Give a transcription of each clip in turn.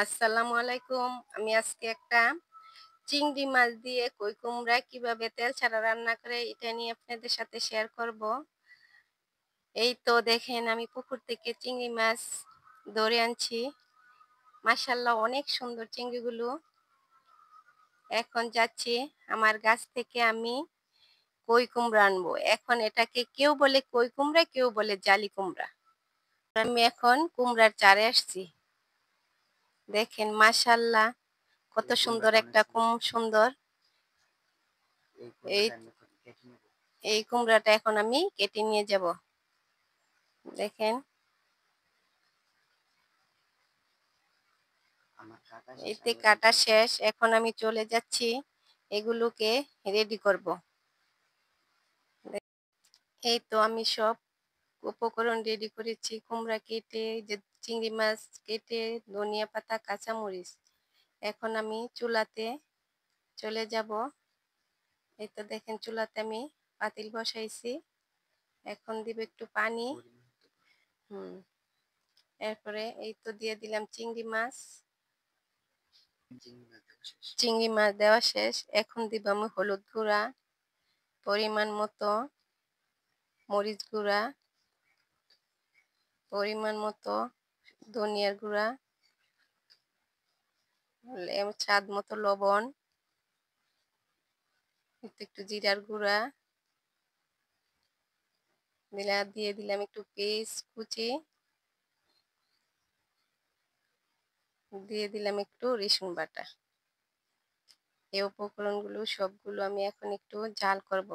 আসসালামু আলাইকুম। আমি আজকে একটা চিংড়ি মাছ দিয়ে কই কুমড়া কিভাবে তেল ছাড়া রান্না করে এটা নিয়ে আপনাদের সাথে শেয়ার করব। এই তো দেখেন আমি পুকুর থেকে চিংড়ি মাছ ধরে আনছি। মাশাআল্লাহ অনেক সুন্দর চিংড়িগুলো। এখন যাচ্ছি আমার গাছ থেকে আমি কই কুমড়া আনবো। এখন এটাকে কেউ বলে কই কুমড়া, কেউ বলে জালি কুমড়া। আমি এখন কুমড়ার চারে আসছি। দেখেন মাশাআল্লাহ কত সুন্দর একটা সুন্দর এই এই কুমড়াটা এখন আমি কেটে নিয়ে যাব। দেখেন এতে কাটা শেষ। এখন আমি চলে যাচ্ছি এগুলোকে রেডি করব। এই তো আমি সব উপকরণ রেডি করেছি। কুমড়া কেটে, যে চিংড়ি মাছ কেটে, ধনিয়া পাতা, কাঁচামরিচ। এখন আমি চুলাতে চলে যাব। এই তো দেখেন চুলাতে আমি পাতিল বসাইছি। এখন দিব একটু পানি। এরপরে এই তো দিয়ে দিলাম চিংড়ি মাছ। চিংড়ি মাছ দেওয়া শেষ। এখন দিব আমি হলুদ গুঁড়া, পরিমাণ মতো মরিচ গুঁড়া, পরিমাণ মতো ধনিয়ার গুঁড়া, স্বাদ মতো লবণ, একটু জিরার গুঁড়া দিয়ে দিলাম একটু পেঁয়াজ কুচি, দিয়ে দিলাম একটু রসুন বাটা। এই উপকরণগুলো সবগুলো আমি এখন একটু ঝাল করব।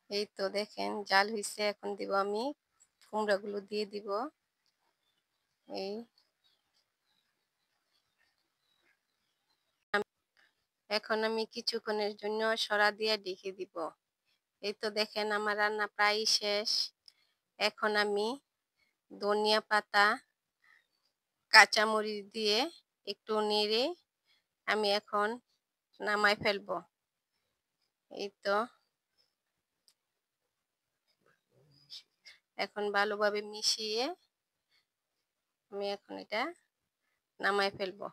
এই তো দেখেন জাল হয়েছে। এখন দিব আমি কুমড়াগুলো দিয়ে দিব। এই এখন আমি কিছুক্ষণের জন্য সরা দিয়ে ঢেকে দিব। এই তো দেখেন আমার রান্না প্রায় শেষ। এখন আমি ধনিয়া পাতা, কাঁচামরিচ দিয়ে একটু নেড়ে আমি এখন নামাই ফেলবো। এই তো এখন ভালোভাবে মিশিয়ে আমি এখন এটা নামাই ফেলবো।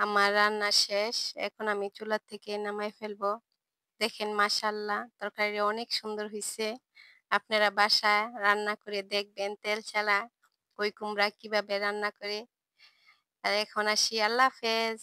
আমার রান্না শেষ। এখন আমি চুলা থেকে নামাই ফেলবো। দেখেন মাশাআল্লাহ তরকারি অনেক সুন্দর হয়েছে। আপনারা বাসায় রান্না করে দেখবেন তেল ছাড়া কই কুমড়া কিভাবে রান্না করে। আর এখন আসি, আল্লাহ হাফেজ।